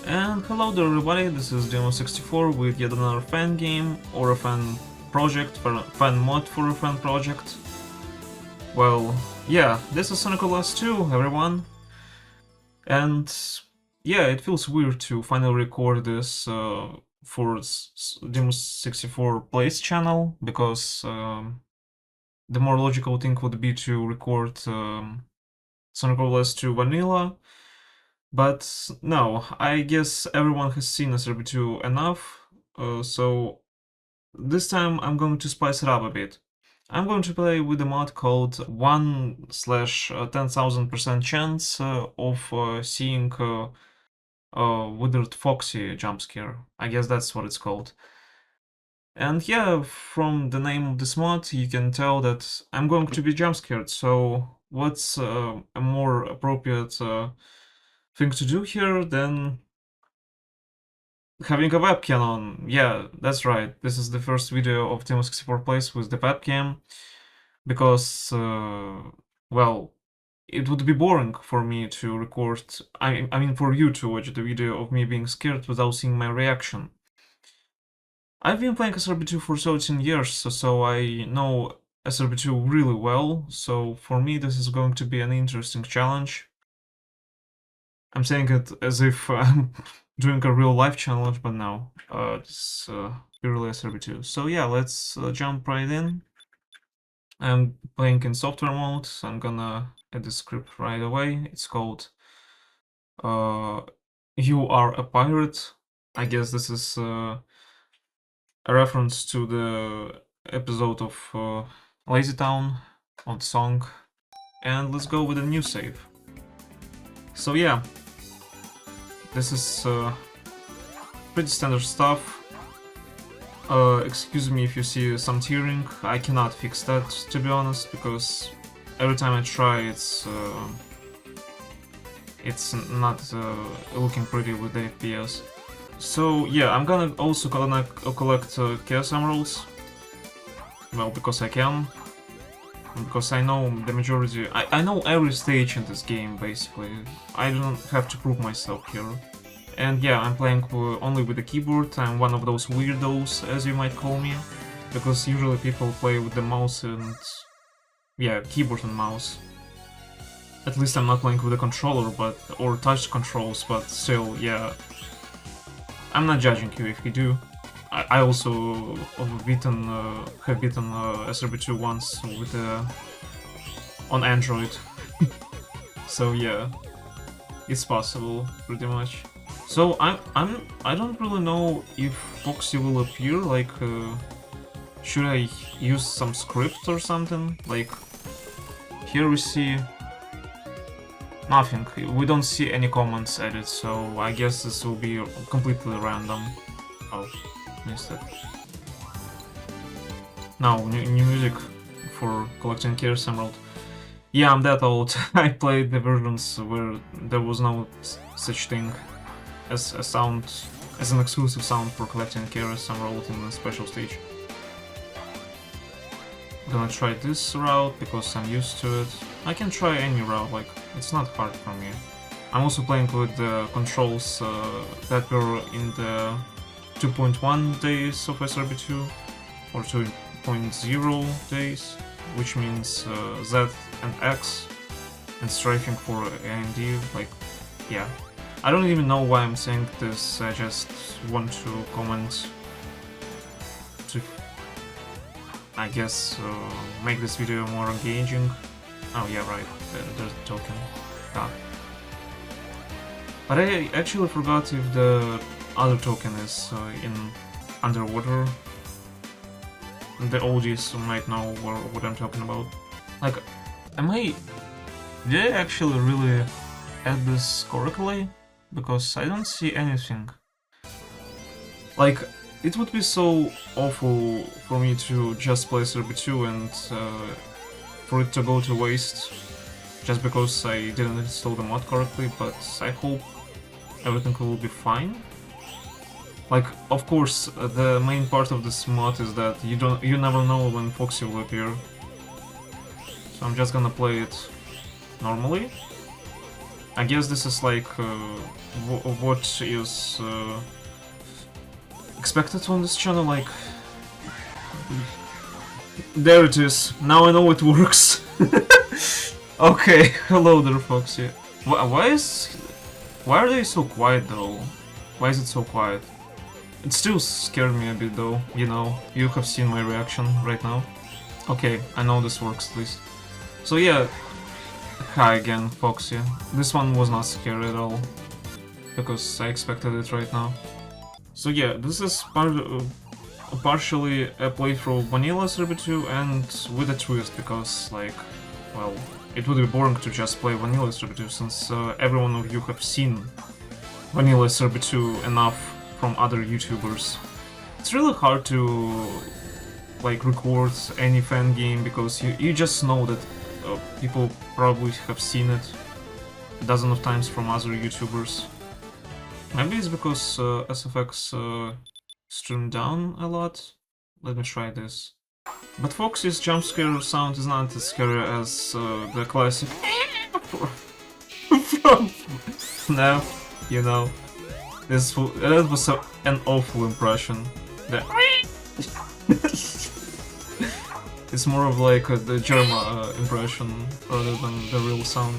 And hello there everybody, this is Demo64 with yet another fan game, or a fan project, fan mod for a fan project. Well, yeah, this is Sonic Last 2, everyone. And yeah, it feels weird to finally record this for Demo64 Plays channel, because the more logical thing would be to record Sonic Last 2 Vanilla. But no, I guess everyone has seen SRB2 enough, so this time I'm going to spice it up a bit. I'm going to play with a mod called 1/10,000% chance of seeing withered Foxy jump scare. I guess that's what it's called. And yeah, from the name of this mod, you can tell that I'm going to be jump scared, so what's a more appropriate thing to do here than having a webcam on. Yeah, that's right. This is the first video of Demo64 Plays with the webcam, because, well, it would be boring for me to record, I mean for you to watch the video of me being scared without seeing my reaction. I've been playing SRB2 for 13 years, so I know SRB2 really well, so for me this is going to be an interesting challenge. I'm saying it as if I'm doing a real life challenge, but no, it's purely SRB2. So yeah, let's jump right in. I'm playing in software mode, so I'm gonna add the script right away. It's called You Are a Pirate. I guess this is a reference to the episode of Lazy Town, of the song. And let's go with a new save. So yeah, this is pretty standard stuff. Excuse me if you see some tearing, I cannot fix that, to be honest, because every time I try it's not looking pretty with the FPS. So yeah, I'm gonna also collect Chaos Emeralds, well, because I can, because I know the majority, I know every stage in this game, basically. I don't have to prove myself here. And yeah, I'm playing only with the keyboard. I'm one of those weirdos, as you might call me, because usually people play with the mouse and, yeah, keyboard and mouse. At least I'm not playing with a controller, or touch controls, but still, yeah. I'm not judging you if you do. I also have beaten SRB2 once with on Android, so yeah, it's possible, pretty much. So I don't really know if Foxy will appear, like, should I use some script or something? Like, here we see nothing, we don't see any comments added, so I guess this will be completely random. Oh, missed it. Now, new music for collecting Chaos Emerald. Yeah, I'm that old. I played the versions where there was no such thing as an exclusive sound for collecting Chaos Emerald in a special stage. I'm gonna try this route because I'm used to it. I can try any route, like, it's not hard for me. I'm also playing with the controls that were in the 2.1 days of SRB2, or 2.0 days, which means Z and X, and strafing for A and D, like, yeah. I don't even know why I'm saying this, I just want to comment to, I guess, make this video more engaging. Oh yeah, right, there's a token. Ah. But I actually forgot if the other token is in underwater. The oldies might know what I'm talking about. Like, did I actually really add this correctly? Because I don't see anything. Like, it would be so awful for me to just play SRB2 and for it to go to waste just because I didn't install the mod correctly, but I hope everything will be fine. Like, of course, the main part of this mod is that you never know when Foxy will appear. So I'm just gonna play it normally. I guess this is like what is expected on this channel, like... There it is, now I know it works. Okay, hello there, Foxy. Why are they so quiet though? Why is it so quiet? It still scared me a bit though, you know, you have seen my reaction right now. Okay, I know this works at least. So yeah, hi again, Foxy. This one was not scary at all, because I expected it right now. So yeah, this is partially a playthrough of Vanilla SRB2 and with a twist, because like, well, it would be boring to just play Vanilla SRB2 since every one of you have seen Vanilla SRB2 enough from other YouTubers. It's really hard to like record any fan game because you just know that people probably have seen it a dozen of times from other YouTubers. Maybe it's because SFX streamed down a lot. Let me try this. But Foxy's jump scare sound is not as scary as the classic from FNAF, you know. That was an awful impression. It's more of like the Germa impression rather than the real sound.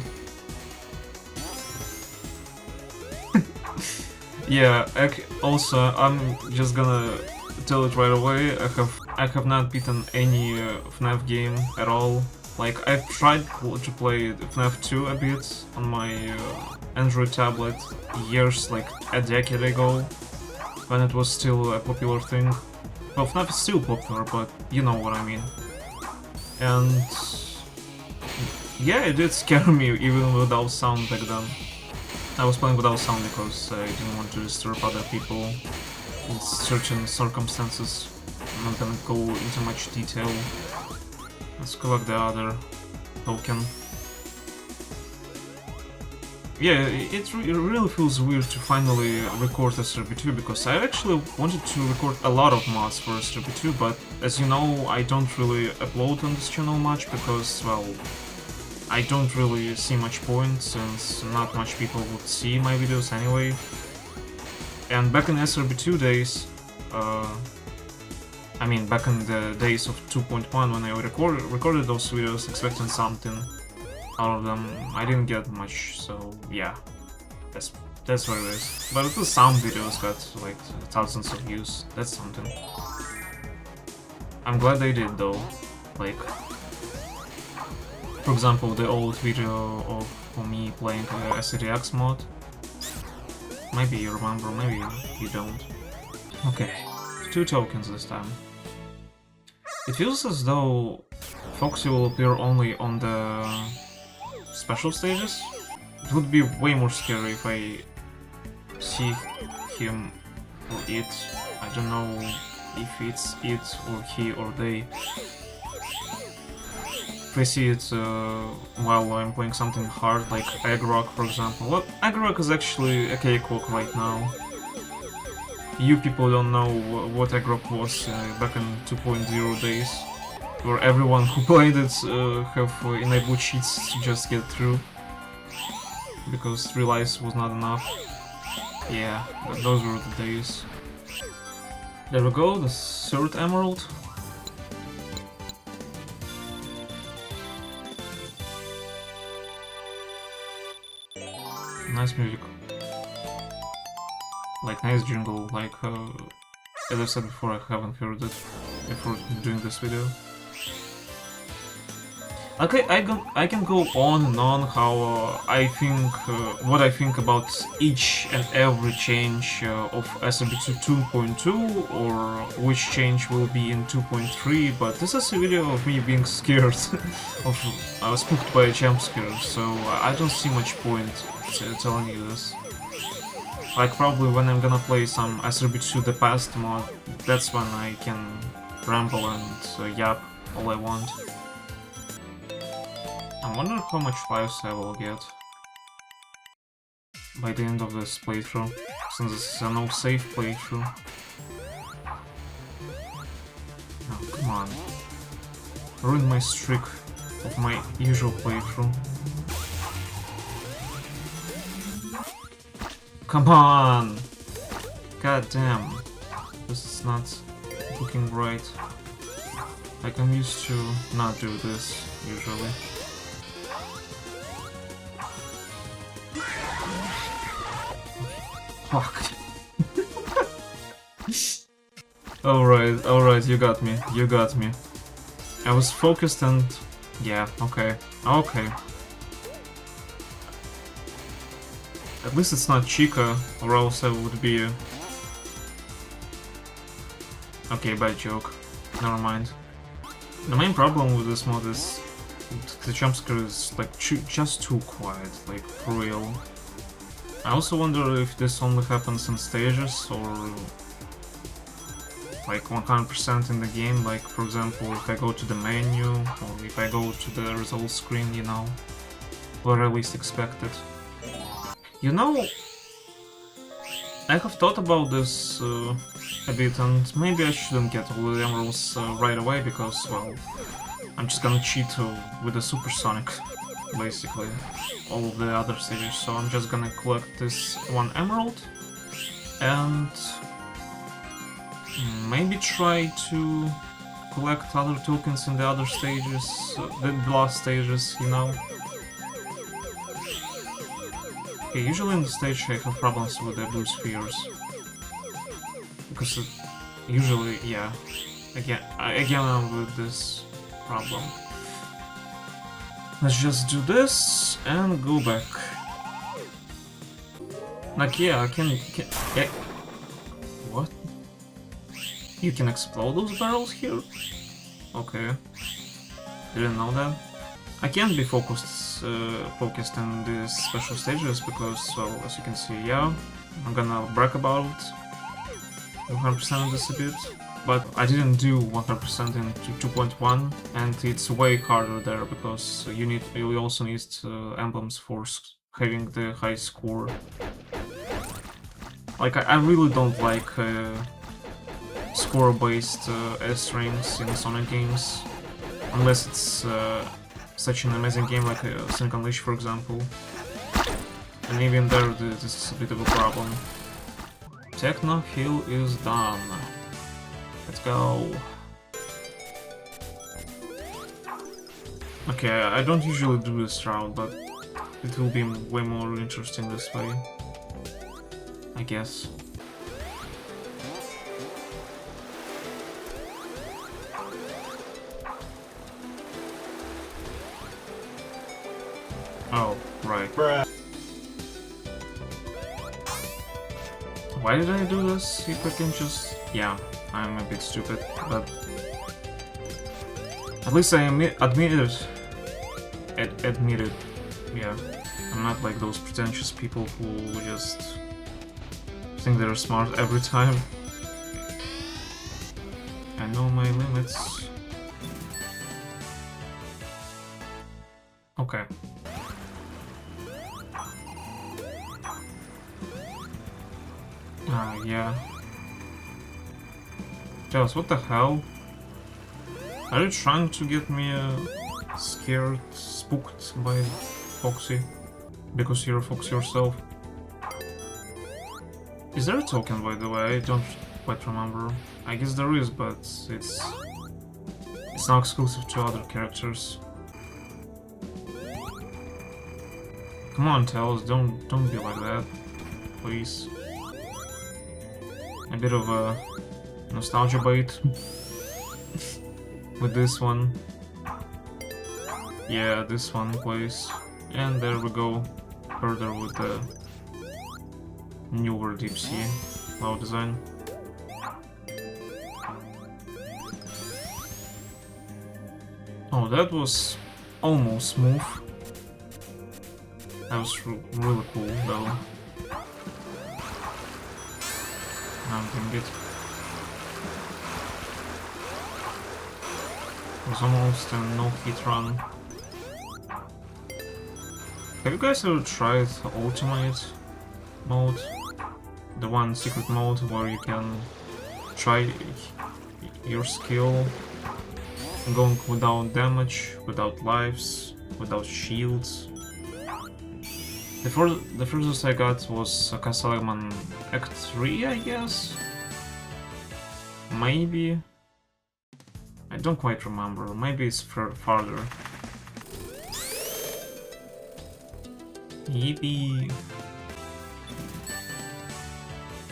Yeah, also I'm just gonna tell it right away, I have not beaten any FNAF game at all. Like, I've tried to play FNAF 2 a bit on my Android tablet years, like a decade ago, when it was still a popular thing. Well, FNAF is still popular, but you know what I mean. And yeah, it did scare me even without sound back then. I was playing without sound because I didn't want to disturb other people in certain circumstances. I'm not gonna go into much detail. Let's collect the other token. Yeah, it really feels weird to finally record SRB2 because I actually wanted to record a lot of mods for SRB2, but as you know, I don't really upload on this channel much because, well, I don't really see much point since not much people would see my videos anyway. And back in SRB2 days, I mean back in the days of 2.1 when I recorded those videos expecting something out of them, I didn't get much, so yeah, that's what it is. But at least some videos got like thousands of views, that's something. I'm glad they did though, like, for example, the old video of me playing SRX mod. Maybe you remember, maybe you don't. Okay, 2 tokens this time. It feels as though Foxy will appear only on the special stages. It would be way more scary if I see him or it. I don't know if it's it or he or they. If I see it while I'm playing something hard, like Egg Rock, for example. Well, Egg Rock is actually a cakewalk right now. You people don't know what Egg Rock was back in 2.0 days, where everyone who played it have enabled cheats to just get through, because 3 lives was not enough. Yeah, those were the days. There we go, the 3rd emerald. Nice music. Like, nice jingle, like, as I said before, I haven't heard it before doing this video. Okay, I can go on and on how I think, what I think about each and every change of SRB2 2.2 or which change will be in 2.3, but this is a video of me being scared of spooked by a jump scare, so I don't see much point telling you this. Like, probably when I'm gonna play some SRB2 The Past mod, that's when I can ramble and yap all I want. I wonder how much lives I will get by the end of this playthrough, since this is a no-save playthrough. Oh, come on. Ruin my streak of my usual playthrough. Come on! God damn. This is not looking right. Like, I'm used to not do this, usually. Fuck. Alright, you got me. You got me. I was focused and... yeah, okay. Okay. At least it's not Chica, or else I would be... okay, bad joke. Never mind. The main problem with this mod is the jumpscare is like just too quiet, like for real. I also wonder if this only happens in stages or like 100% in the game, like for example if I go to the menu or if I go to the results screen, you know, where I least expect it. You know, I have thought about this a bit, and maybe I shouldn't get all the emeralds right away because, well, I'm just gonna cheat with the supersonic, basically, all of the other stages, so I'm just gonna collect this one emerald and maybe try to collect other tokens in the other stages, the last stages, you know. Okay, usually in the stage I have problems with the blue spheres. Because usually, yeah, again I'm with this problem. Let's just do this and go back. Like, yeah, I can yeah. What? You can explode those barrels here? Okay. Didn't know that. I can't be focused in these special stages because, well, as you can see, yeah, I'm gonna brag about it. 100% of this a bit, but I didn't do 100% in 2.1, and it's way harder there because you also need emblems for having the high score. Like I really don't like score-based S-rings in Sonic games, unless it's such an amazing game like Sonic Unleashed, for example. And even there, this is a bit of a problem. Techno Hill is done. Let's go. Okay, I don't usually do this route, but it will be way more interesting this way, I guess. Oh, right. Bruh. Why did I do this? If I can just... yeah, I'm a bit stupid, but... at least I admitted... admitted, yeah. I'm not like those pretentious people who just... think they're smart every time. I know my limits. Okay. Yeah. Just what the hell? Are you trying to get me scared, spooked by Foxy? Because you're a fox yourself? Is there a token, by the way? I don't quite remember. I guess there is, but it's not exclusive to other characters. Come on, Tails, don't be like that, please. A bit of a nostalgia bait with this one. Yeah, this one, please. And there we go, further with the newer Deep Sea level design. Oh, that was almost smooth. That was really cool, though. I'm doing it. It was almost a no-hit run. Have you guys ever tried Ultimate mode? The one secret mode where you can try your skill going without damage, without lives, without shields. The furthest I got was Castle Eggman Act 3, I guess? Maybe? I don't quite remember. Maybe it's farther. Yippee!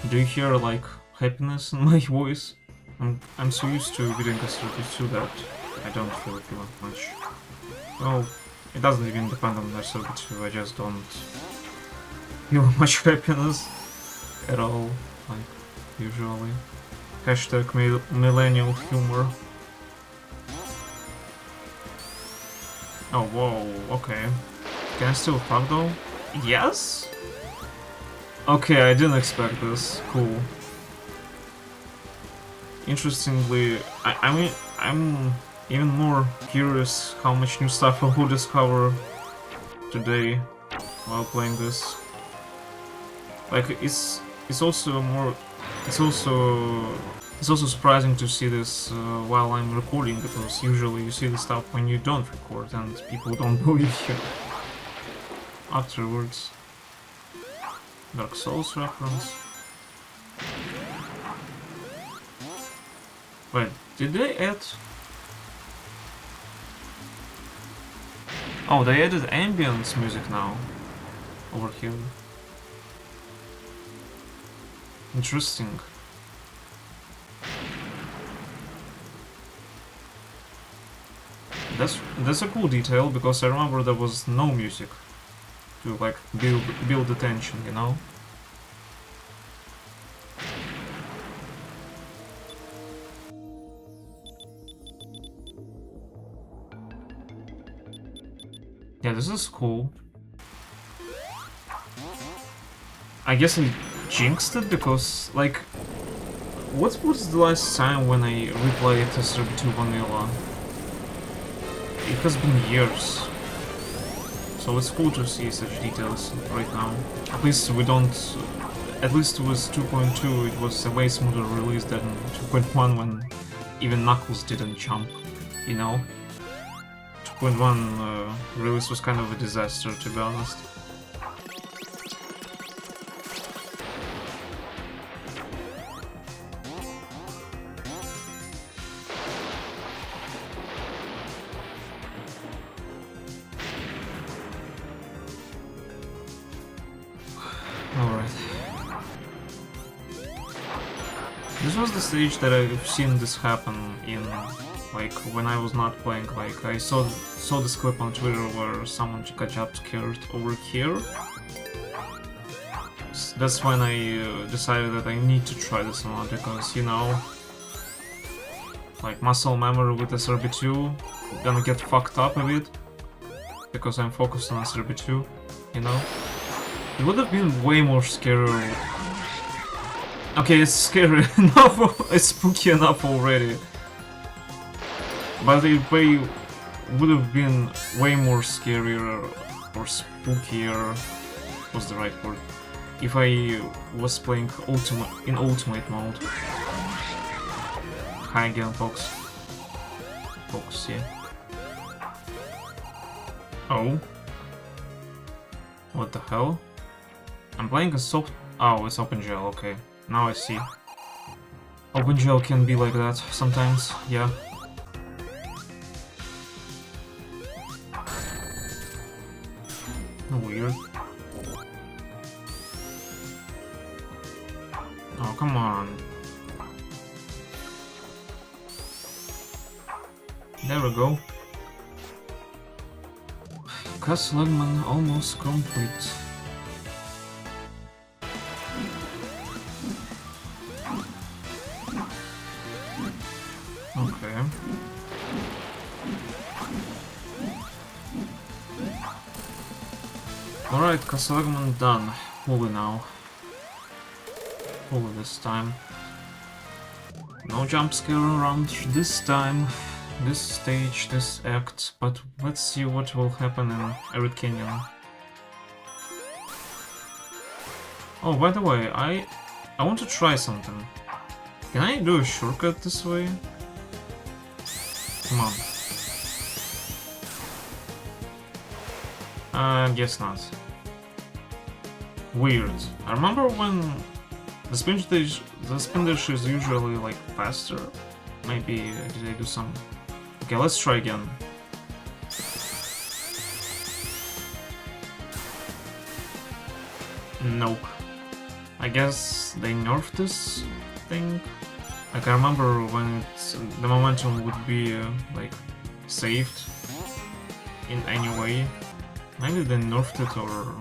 Do you hear, like, happiness in my voice? I'm so used to beating SRB2 that I don't really feel it much. Well, it doesn't even depend on SRB2, I just don't feel much happiness at all, like, usually. Hashtag millennial humor. Oh, whoa, okay. Can I still fuck though? Yes? Okay, I didn't expect this. Cool. Interestingly, I mean, I'm even more curious how much new stuff I will discover today while playing this. Like, it's also more, it's also surprising to see this while I'm recording, because usually you see the stuff when you don't record and people don't believe you afterwards. Dark Souls reference. Wait, did they add? Oh, they added ambience music now over here. Interesting. That's a cool detail, because I remember there was no music to like build the tension, you know? Yeah, this is cool. I guess I jinxed it because, like, what was the last time when I replayed SRB2 Vanilla? It has been years. So it's cool to see such details right now. At least we don't... At least with 2.2 it was a way smoother release than 2.1 when even Knuckles didn't jump, you know? 2.1 release was kind of a disaster, to be honest. Alright. This was the stage that I've seen this happen in, like, when I was not playing. Like, I saw this clip on Twitter where someone got jump scared over here. That's when I decided that I need to try this mod, because, you know, like, muscle memory with SRB2 gonna get fucked up a bit, because I'm focused on SRB2, you know? It would have been way more scary. Okay, it's scary enough, it's spooky enough already. But it would have been way more scarier or spookier, was the right word, if I was playing in ultimate mode. Hi again, folks. Folks, yeah. Oh. What the hell? I'm playing a soft... Oh, it's OpenGL, okay. Now I see. OpenGL can be like that sometimes, yeah. Weird. Oh, come on. There we go. Castle Eggman almost complete. Okay. Alright, Castle Eggman done. Fully now. Fully this time. No jump scare around this time, this stage, this act, but let's see what will happen in Arid Canyon. Oh, by the way, I want to try something. Can I do a shortcut this way? Come on. Guess not. weird. I remember when the spin dash is usually like faster. Maybe did I do some? Okay, let's try again. Nope. I guess they nerfed this thing. Like I remember when the momentum would be like saved in any way. Maybe they nerfed it or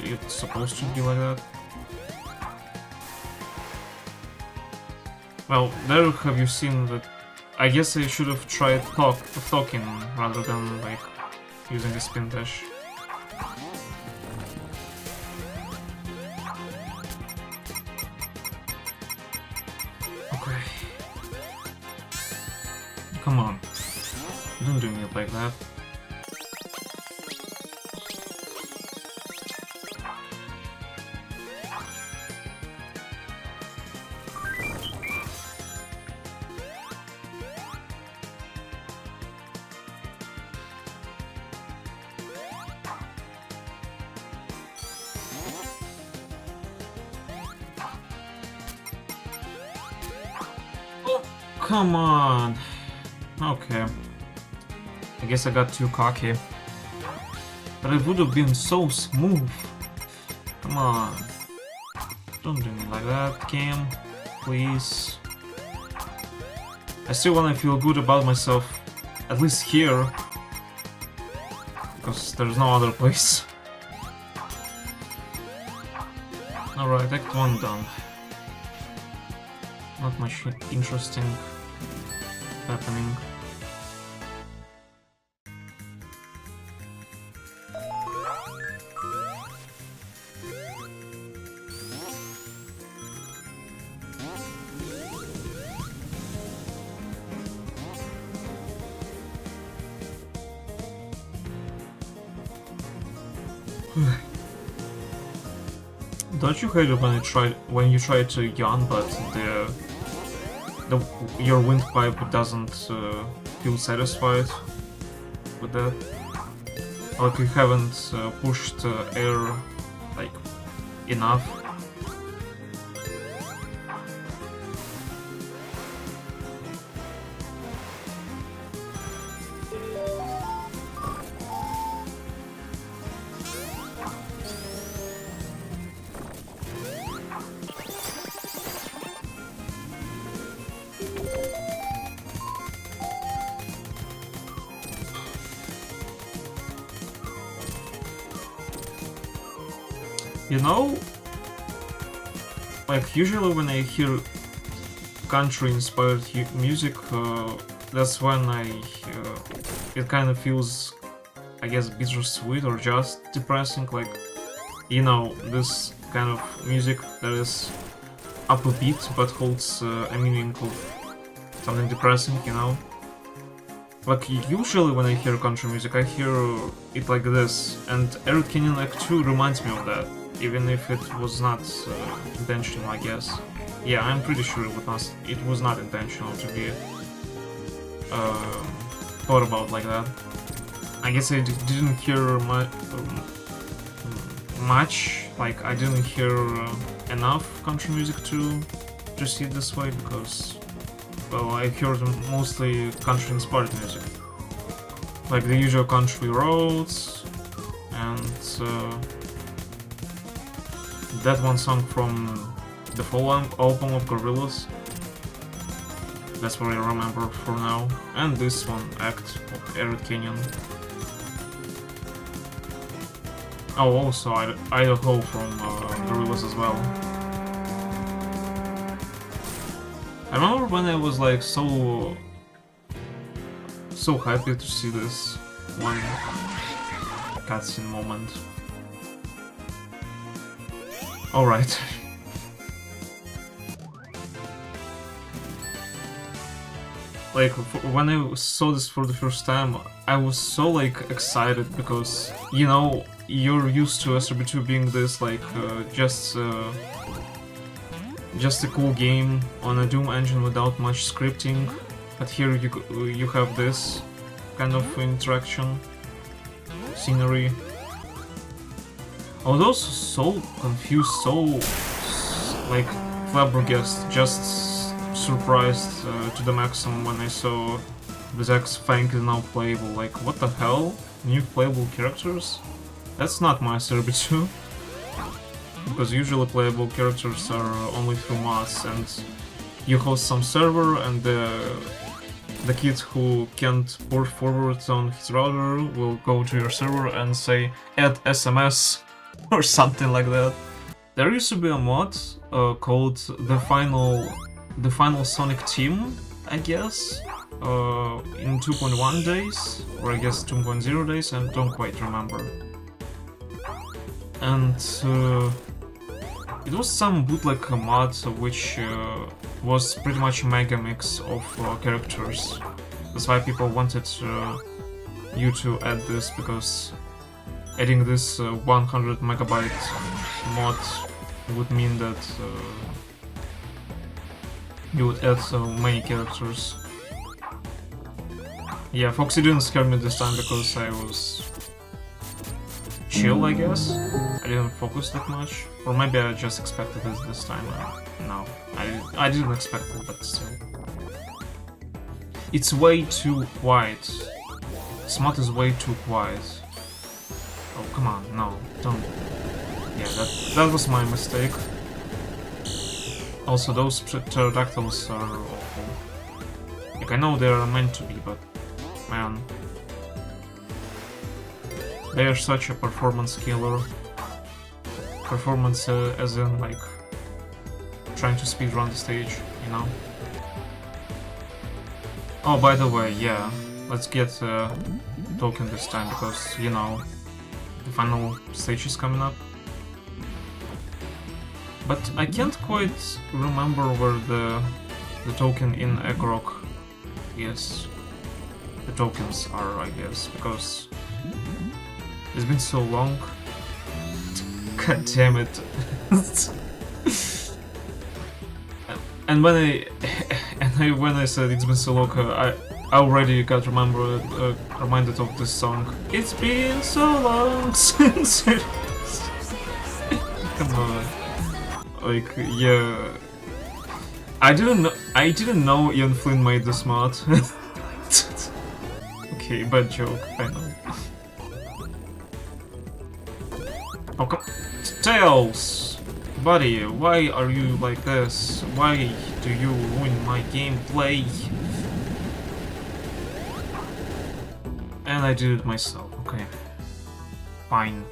it's supposed to be like that. Well, there have you seen that. I guess I should have tried talking rather than like using a spin dash. Okay. Come on. Don't do me like that. Come on. Okay. I guess I got too cocky. But it would have been so smooth. Come on. Don't do me like that, Cam. Please. I still wanna feel good about myself. At least here. Because there's no other place. Alright, Act 1 done. Not much interesting happening. Don't you hate it when you try to yawn, but your windpipe doesn't feel satisfied with that? Like you haven't pushed air like enough? You know, like usually when I hear country-inspired music, that's when it kind of feels, I guess, bittersweet or just depressing. Like, you know, this kind of music that is upbeat but holds a meaning of something depressing, you know. Like usually when I hear country music, I hear it like this, and Eric Canyon Act 2 reminds me of that. Even if it was not intentional, I guess. Yeah, I'm pretty sure it was not intentional to be thought about like that. I guess I didn't hear much, like I didn't hear enough country music to see it this way, because, well, I heard mostly country-inspired music. Like the usual country roads, and that one song from the full album of Gorillaz. That's what I remember for now. And this one, Act of Arid Canyon. Oh, also Idaho from Gorillaz as well. I remember when I was like so happy to see this one cutscene moment. Alright. Like, when I saw this for the first time, I was so, like, excited because, you know, you're used to SRB2 being this, like, just a cool game on a Doom engine without much scripting, but here you have this kind of interaction, scenery. I was also so confused, so like flabbergasted, just surprised to the maximum when I saw Zack's Fang is now playable. Like, what the hell? New playable characters? That's not my SRB2. Because usually playable characters are only through mods, and you host some server, and the kid who can't port forward on his router will go to your server and say add SMS or something like that. There used to be a mod called the final Sonic Team, I guess, in 2.1 days, or I guess 2.0 days, I don't quite remember. And it was some bootleg mod which was pretty much a mega mix of characters. That's why people wanted you to add this, because adding this 100 megabyte mod would mean that you would add so many characters. Yeah, Foxy didn't scare me this time because I was chill, I guess. I didn't focus that much. Or maybe I just expected it this time. No, I didn't expect it, but still. It's way too quiet. Smut is way too quiet. Oh, come on, no, don't. Yeah, that was my mistake. Also, those pterodactyls are awful. Like, I know they are meant to be, but man, they are such a performance killer. Performance as in, like, trying to speedrun the stage, you know? Oh, by the way, yeah, let's get token this time, because, you know, the final stage is coming up. But I can't quite remember where the token in Egg Rock is. The tokens are, I guess, because it's been so long. God damn it. And when I said it's been so long, I already got reminded of this song. It's been so long since it... Come on. Like, yeah. I didn't know Ian Flynn made this mod. Okay, bad joke, I know. Okay. Tails! Buddy, why are you like this? Why do you ruin my gameplay? And I did it myself, okay. Fine.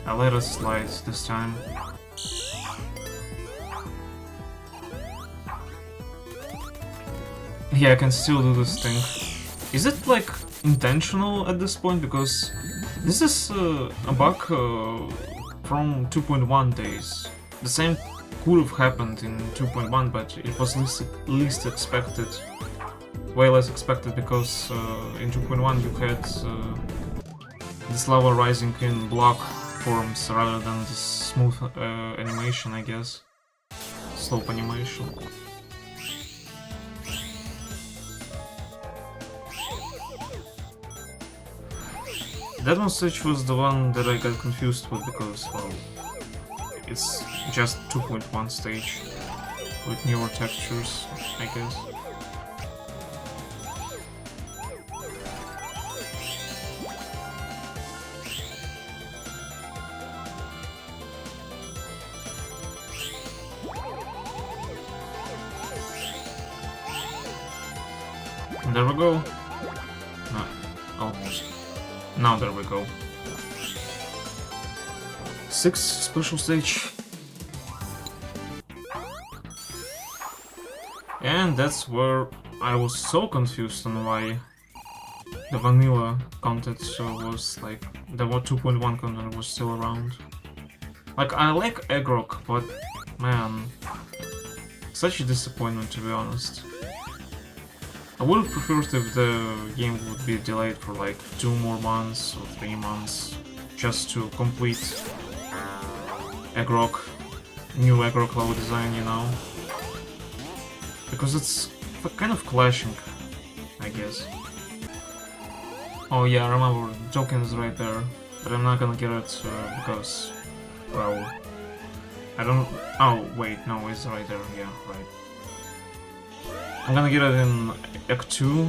I let it slide this time. Yeah, I can still do this thing. Is it, like, intentional at this point? Because this is a bug from 2.1 days. The same could have happened in 2.1, but it was least expected. Way less expected, because in 2.1 you had this lava rising in block forms rather than this smooth animation, I guess. Slope animation. That one stage was the one that I got confused with, because, well, it's just 2.1 stage with newer textures, I guess. And there we go. No, almost. Now there we go. 6th special stage. And that's where I was so confused on why the vanilla content was like, the 2.1 content was still around. Like, I like Egg Rock, but man, such a disappointment, to be honest. I would have preferred if the game would be delayed for like 2 more months or 3 months, just to complete Egg Rock, new Egg Rock level design, you know? Because it's kind of clashing, I guess. Oh yeah, I remember, the token is right there. But I'm not gonna get it because, well, I don't... Oh, wait, no, it's right there, yeah, right. I'm gonna get it in Act 2,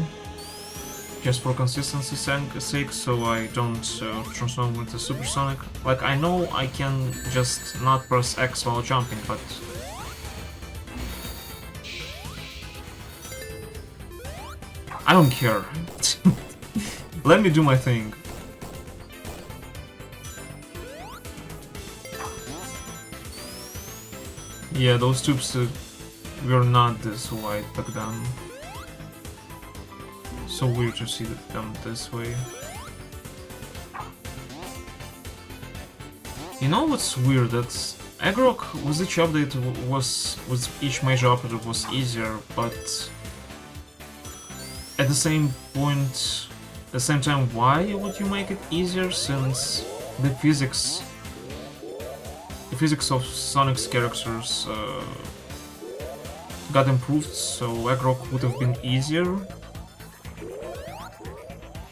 just for consistency's sake, so I don't transform into Supersonic. Like, I know I can just not press X while jumping, but... I don't care. Let me do my thing. Yeah, those tubes were not this wide back then. So weird to see them this way. You know what's weird? That Agrok with each update with each major update was easier, but at the same point, at the same time, why would you make it easier? Since the physics of Sonic's characters got improved, so Agrok would have been easier.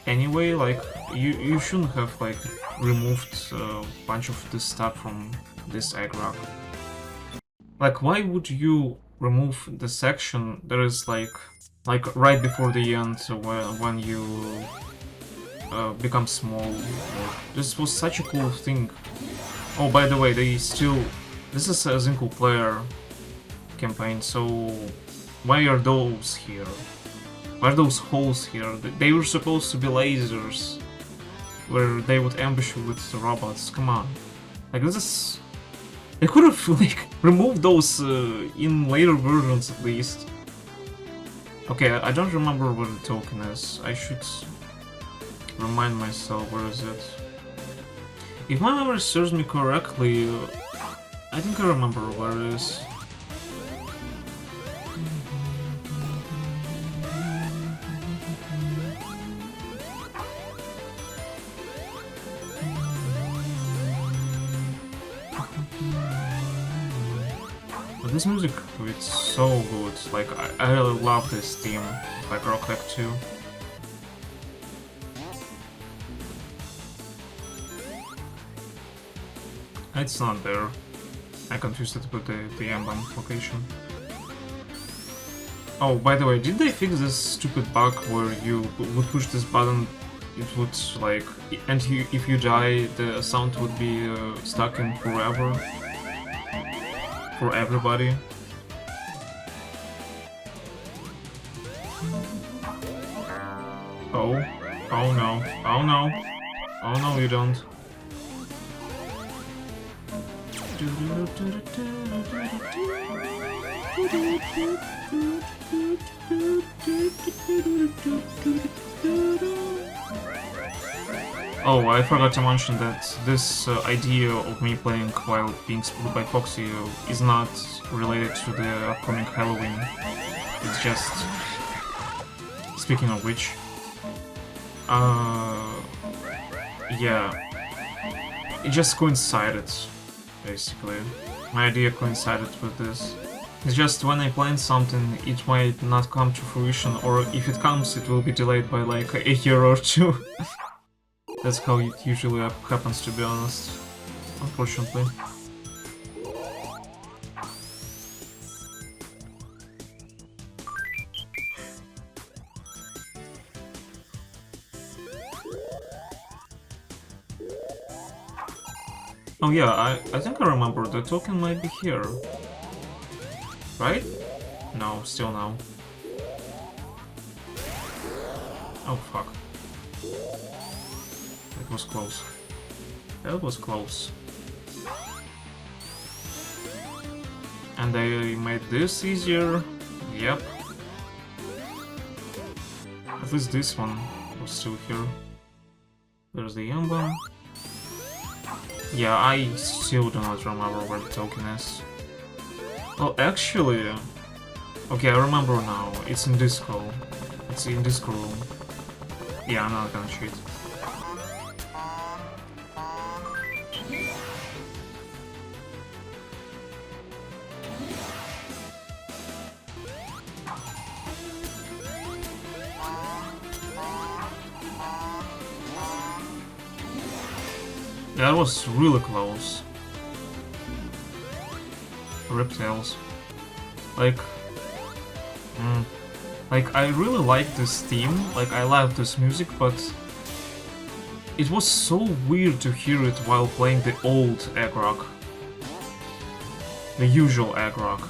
Anyway, like, you shouldn't have, like, removed a bunch of this stuff from this Agrok. Like, why would you remove the section that is, like right before the end, when you become small? This was such a cool thing. Oh, by the way, this is a single player campaign, so why are those here? Why are those holes here? They were supposed to be lasers, where they would ambush you with the robots. Come on. Like, this is... They could have, like, removed those in later versions at least. Okay, I don't remember where the token is. I should remind myself, where is it? If my memory serves me correctly, I think I remember where it is. But this music, it's so good. Like, I really love this theme, like Rock Act 2. It's not there. I confused it with the emblem location. Oh, by the way, did they fix this stupid bug where you would push this button, it would, like, and if you die, the sound would be stuck in forever? For everybody? Oh. Oh no. Oh no. Oh no, you don't. Oh, I forgot to mention that this idea of me playing while being spooked by Foxy is not related to the upcoming Halloween. It's just... Speaking of which... yeah. It just coincided, basically. My idea coincided with this. It's just when I plan something, it might not come to fruition, or if it comes, it will be delayed by like a year or two. That's how it usually happens, to be honest, unfortunately. Oh yeah, I think I remember, the token might be here. Right? No, still no. Oh fuck. That was close. That was close. And I made this easier. Yep. At least this one was still here. There's the emblem. Yeah, I still do not remember where the token is. Well, actually... Okay, I remember now. It's in disco. It's in disco room. Yeah, I'm not gonna cheat. That was really close. Riptails. Like... like, I really like this theme, like, I love this music, but... it was so weird to hear it while playing the old egg rock. The usual egg rock.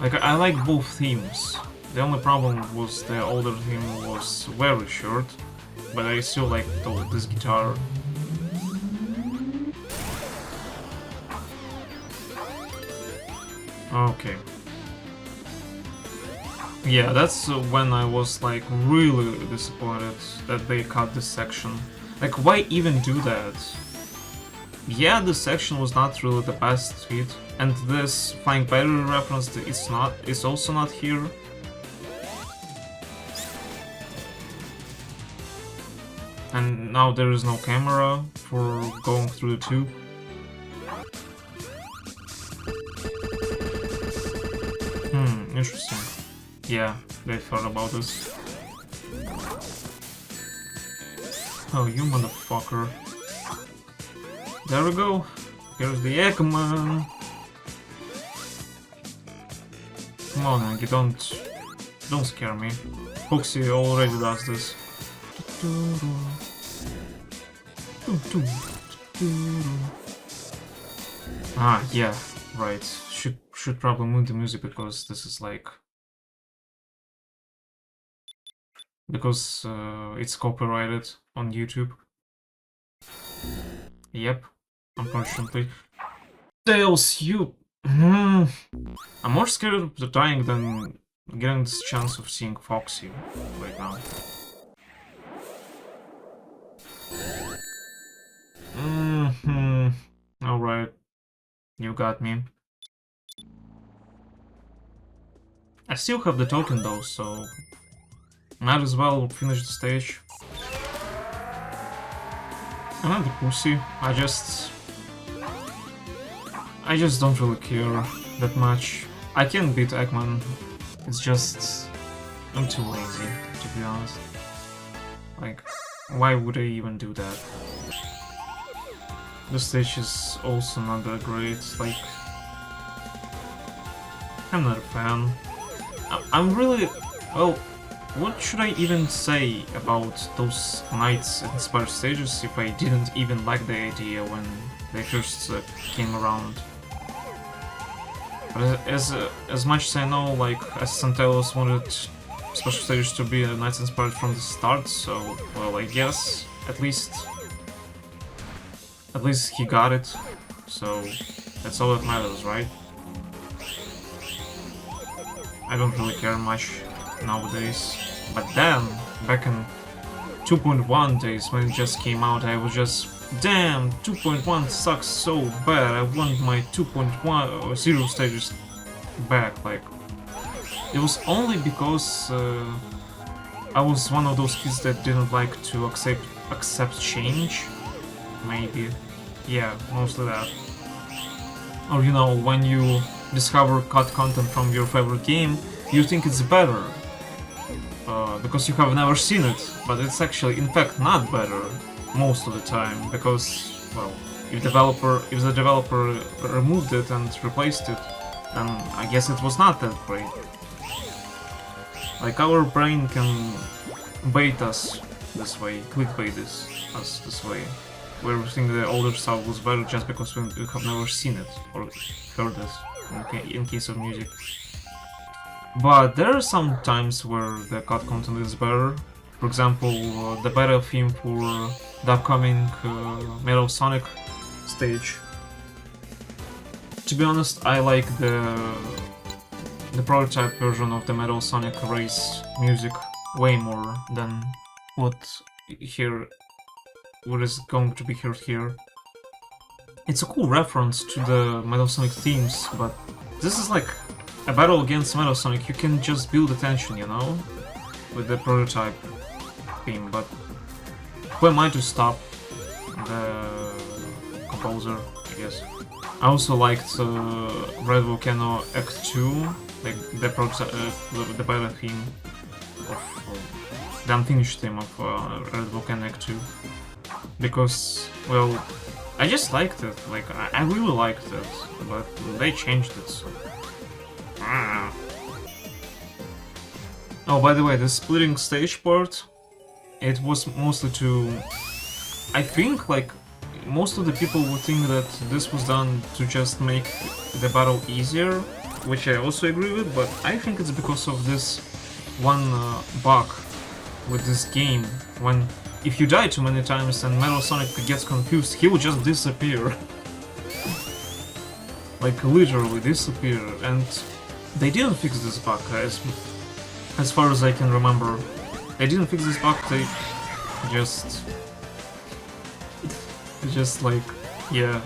Like, I like both themes. The only problem was the older theme was very short, but I still like this guitar. Okay. Yeah, that's when I was like really disappointed that they cut this section. Like, why even do that? Yeah, this section was not really the best fit, and this Flying Battery reference is also not here. And now there is no camera for going through the tube. Interesting. Yeah, they thought about this. Oh, you motherfucker. There we go. Here's the Eggman. Come on, Angie, don't scare me. Foxy already does this. Ah, yeah, right. Should probably move the music because this is like... because it's copyrighted on YouTube. Yep, unfortunately. Tails, you... I'm more scared of the dying than getting this chance of seeing Foxy right now. Alright. You got me. I still have the token though, so... might as well finish the stage. I'm not the pussy, I just don't really care that much. I can beat Eggman, it's just... I'm too lazy, to be honest. Like, why would I even do that? The stage is also not that great, like... I'm not a fan. I'm really... well, what should I even say about those Knights-inspired stages if I didn't even like the idea when they first came around? But as much as I know, like, Santelos wanted special stages to be Knights-inspired from the start, so, well, I guess at least he got it, so that's all that matters, right? I don't really care much nowadays, but then, back in 2.1 days when it just came out, I was just, damn, 2.1 sucks so bad, I want my 2.10 stages back, like, it was only because I was one of those kids that didn't like to accept change, maybe, yeah, mostly that. Or, you know, when you discover cut content from your favorite game, you think it's better, because you have never seen it, but it's actually, in fact, not better most of the time, because, well, if the developer removed it and replaced it, then I guess it was not that great. Like, our brain can bait us this way, clickbait us this way, where we think the older stuff was better just because we have never seen it or heard it, in case of music. But there are some times where the cut content is better. For example, the battle theme for the upcoming Metal Sonic stage. To be honest, I like the prototype version of the Metal Sonic race music way more than what is going to be heard here. It's a cool reference to the Metal Sonic themes, but this is like a battle against Metal Sonic. You can just build the tension, you know, with the prototype theme, but who am I to stop the composer, I guess. I also liked Red Volcano Act 2, like the battle theme of the unfinished theme of Red Volcano Act 2, because, well, I just liked it, like, I really liked it, but they changed it, so... Ah. Oh, by the way, the splitting stage part, it was mostly to... I think, like, most of the people would think that this was done to just make the battle easier, which I also agree with, but I think it's because of this one bug with this game, when if you die too many times and Metal Sonic gets confused, he will just disappear. Like, literally disappear, and they didn't fix this bug, as far as I can remember. They didn't fix this bug, they just like, yeah.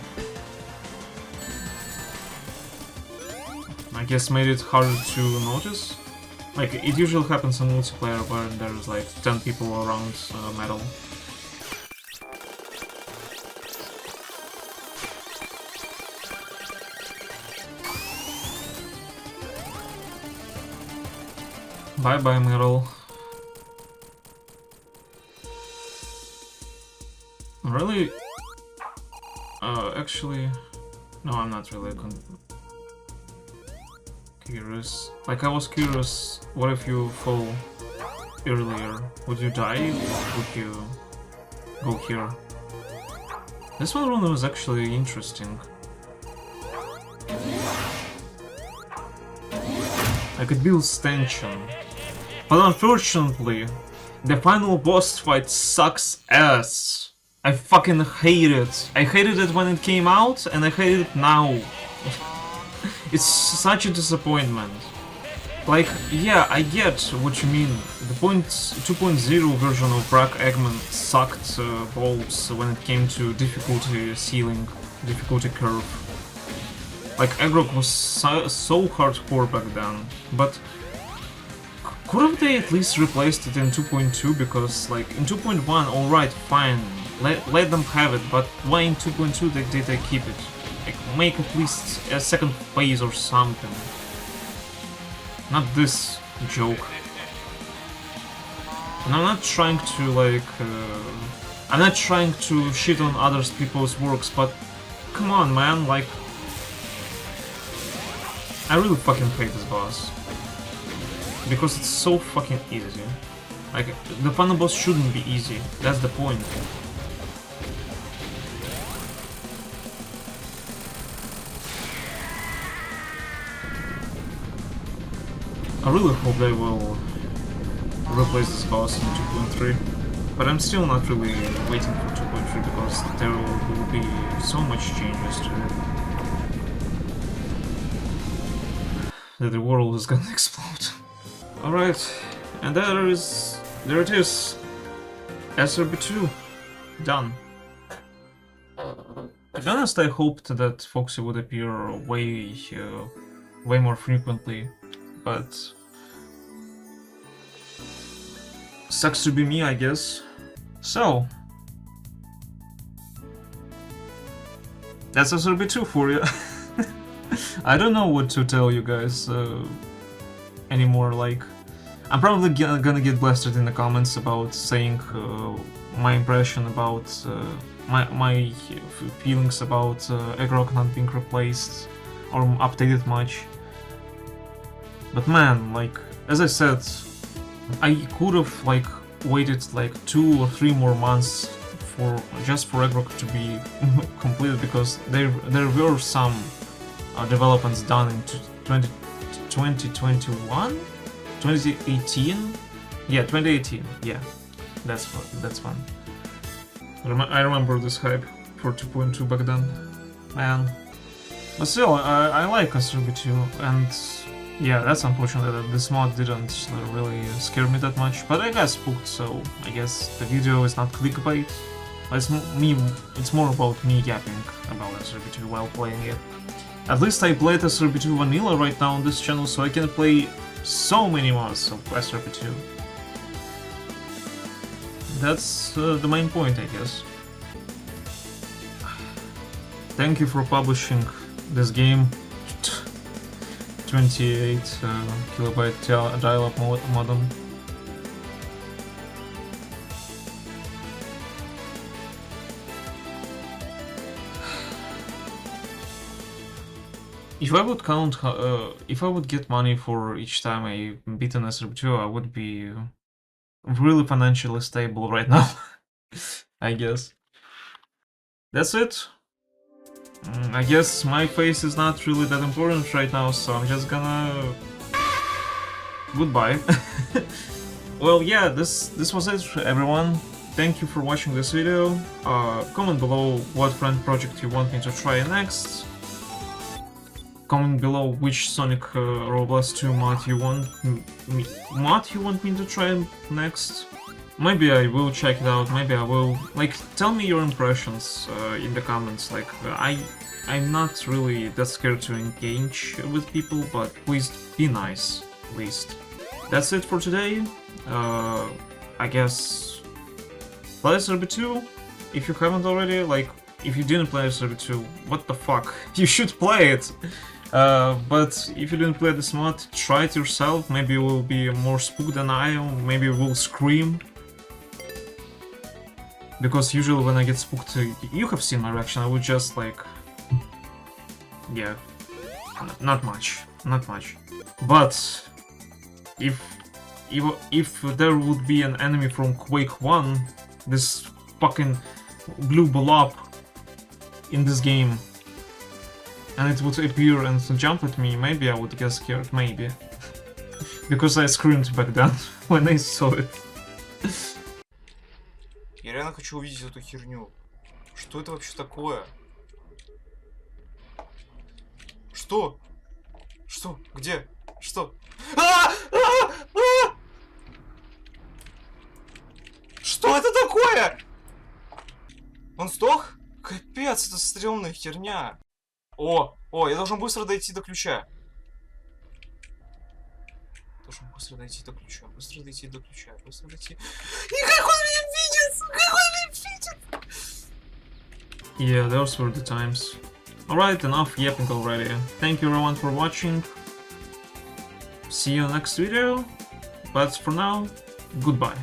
I guess made it harder to notice. Like, it usually happens in multiplayer where there's like 10 people around Metal. Bye bye, Metal. Really? Actually, no, I'm not really curious. Like, I was curious, what if you fall earlier? Would you die, or would you go here? This one was actually interesting. Like, it builds tension. But unfortunately, the final boss fight sucks ass. I fucking hate it. I hated it when it came out, and I hate it now. It's such a disappointment. Like, yeah, I get what you mean. The 2.0 version of Brack Eggman sucked balls when it came to difficulty ceiling, difficulty curve. Like, Eggrock was so hardcore back then, but couldn't they at least replaced it in 2.2? Because, like, in 2.1, alright, fine, let them have it, but why in 2.2 did they keep it? Like, make at least a second phase or something. Not this joke. And I'm not trying to, like, I'm not trying to shit on other people's works, but come on, man, like, I really fucking hate this boss. Because it's so fucking easy. Like, the final boss shouldn't be easy, that's the point. I really hope they will replace this boss in 2.3, but I'm still not really waiting for 2.3 because there will be so much changes to it that the world is gonna explode. Alright, and there it is, SRB2, done. To be honest, I hoped that Foxy would appear way more frequently, but sucks to be me, I guess. So that's SRB2 for you. I don't know what to tell you guys anymore. Like, I'm probably gonna get blasted in the comments about saying my impression about my feelings about Eggrock not being replaced or updated much. But man, like, as I said, I could have, like, waited like 2 or 3 more months for just for Eggrock to be completed, because there were some developments done in 2021? 2018? Yeah, 2018, yeah. That's fun. I remember this hype for 2.2 back then. Man. But still, I like SRB2, and yeah, that's unfortunate that this mod didn't really scare me that much, but I got spooked, so I guess the video is not clickbait. It's more about me yapping about SRB2 while playing it. At least I played SRB2 Vanilla right now on this channel, so I can play so many mods of SRB2. That's the main point, I guess. Thank you for publishing this game. 28 kilobyte dial-up modem. If I would count, if I would get money for each time I beat an SRB2, I would be really financially stable right now. I guess. That's it. I guess my face is not really that important right now, so I'm just gonna... Goodbye. Well, yeah, this was it, everyone. Thank you for watching this video. Comment below what friend project you want me to try next. Comment below which Sonic Roblox 2 mod you want me to try next. Maybe I will check it out. Maybe I will. Like, tell me your impressions in the comments. Like, I'm not really that scared to engage with people, but please be nice, at least. That's it for today. I guess play SRB2 if you haven't already. Like, if you didn't play SRB2, what the fuck? You should play it. But if you didn't play this mod, try it yourself. Maybe you will be more spooked than I am. Maybe you will scream. Because usually when I get spooked, you have seen my reaction. I would just like, yeah, not much. But if there would be an enemy from Quake 1, this fucking blue blob in this game, and it would appear and jump at me, maybe I would get scared, maybe. Because I screamed back then when I saw it. Я реально хочу увидеть эту херню. Что это вообще такое? Что? Что? Где? Что? Что это такое? Он сдох? Капец, это стрёмная херня. О, я должен быстро дойти до ключа. Быстро дойти до ключа. И как он меня видит? Yeah, those were the times. Alright, enough yapping already. Thank you everyone for watching. See you next video. But for now, goodbye.